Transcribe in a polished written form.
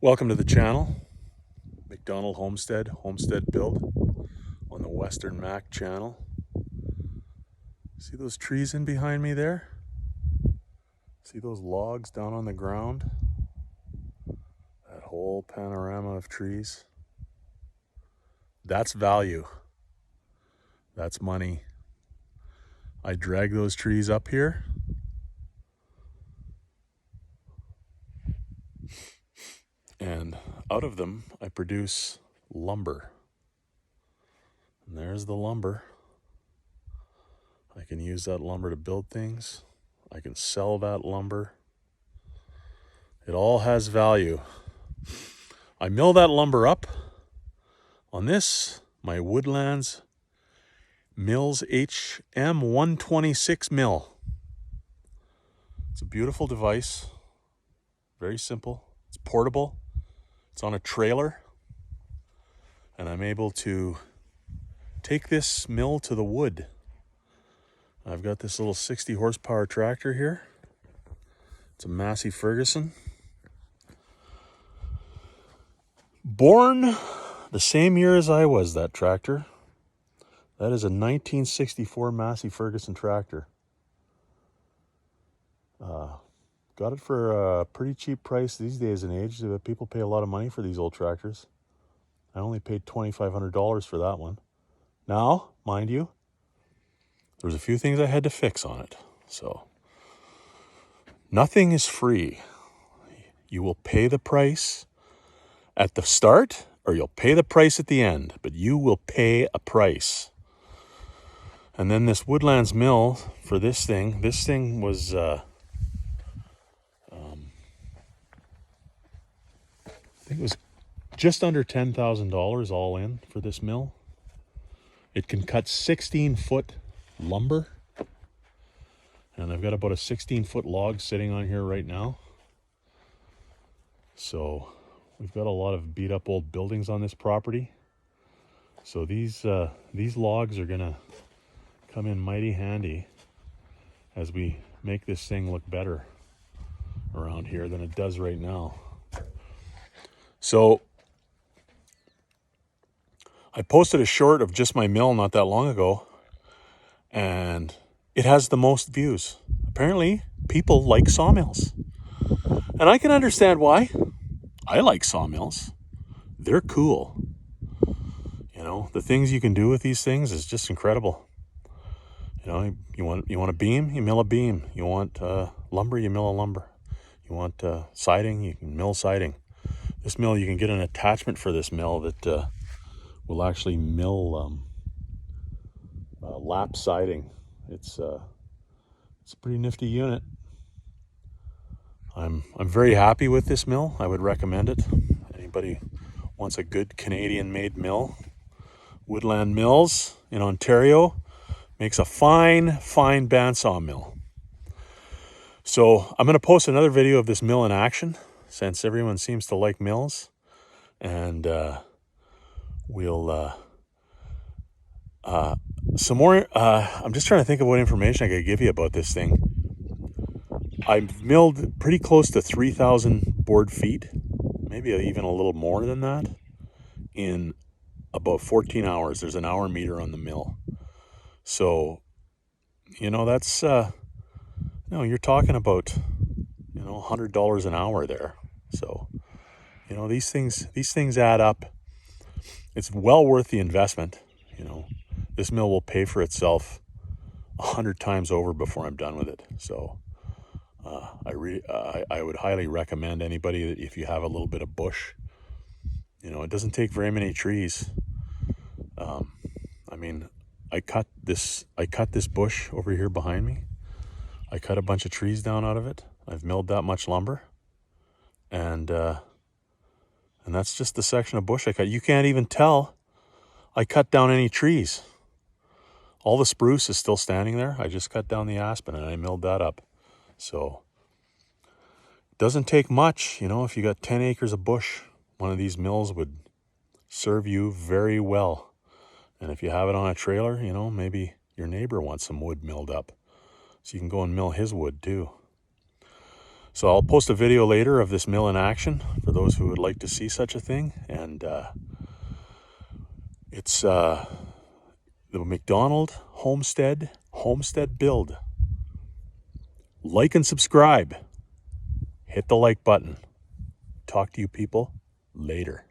Welcome to the channel, McDonald Homestead Build on the Western Mac channel. See those trees in behind me there? See those logs down on the ground? That whole panorama of trees. That's value. That's money. I drag those trees up here. And out of them, I produce lumber. And there's the lumber. I can use that lumber to build things. I can sell that lumber. It all has value. I mill that lumber up on this, my Woodland Mills HM126 mill. It's a beautiful device. Very simple. It's portable. It's on a trailer, and I'm able to take this mill to the wood. I've got this little 60 horsepower tractor here. It's a Massey Ferguson. Born the same year as I was, that tractor. That is a 1964 Massey Ferguson tractor. Got it for a pretty cheap price these days and age. People pay a lot of money for these old tractors. I only paid $2,500 for that one. Now, mind you, there was a few things I had to fix on it. So, nothing is free. You will pay the price at the start, or you'll pay the price at the end. But you will pay a price. And then this Woodlands mill for this thing was... I think it was just under $10,000 all in for this mill. It can cut 16-foot lumber. And I've got about a 16-foot log sitting on here right now. So we've got a lot of beat up old buildings on this property. So these logs are gonna come in mighty handy as we make this thing look better around here than it does right now. So I posted a short of just my mill not that long ago, and it has the most views. Apparently, people like sawmills. And I can understand why. I like sawmills. They're cool. You know, the things you can do with these things is just incredible. You know, you want a beam, you mill a beam. You want lumber, you mill a lumber. You want siding, you can mill siding. This mill, you can get an attachment for this mill that will actually mill lap siding. It's a pretty nifty unit. I'm very happy with this mill. I would recommend it. Anybody wants a good Canadian-made mill? Woodland Mills in Ontario makes a fine bandsaw mill. So I'm going to post another video of this mill in action, since everyone seems to like mills, and we'll some more. I'm just trying to think of what information I could give you about this thing. I've milled pretty close to 3,000 board feet, maybe even a little more than that, in about 14 hours. There's an hour meter on the mill. So, you know, that's, you're talking about, $100 an hour there. So, these things add up. It's well worth the investment. This mill will pay for itself 100 times over before I'm done with it. So, I would highly recommend anybody that if you have a little bit of bush, it doesn't take very many trees. I cut this bush over here behind me. I cut a bunch of trees down out of it. I've milled that much lumber, and that's just the section of bush I cut. You can't even tell I cut down any trees. All the spruce is still standing there. I just cut down the aspen and I milled that up. So it doesn't take much, if you got 10 acres of bush, one of these mills would serve you very well. And if you have it on a trailer, maybe your neighbor wants some wood milled up. So you can go and mill his wood too. So I'll post a video later of this mill in action for those who would like to see such a thing. And it's the McDonald Homestead build. Like and subscribe. Hit the like button. Talk to you people later.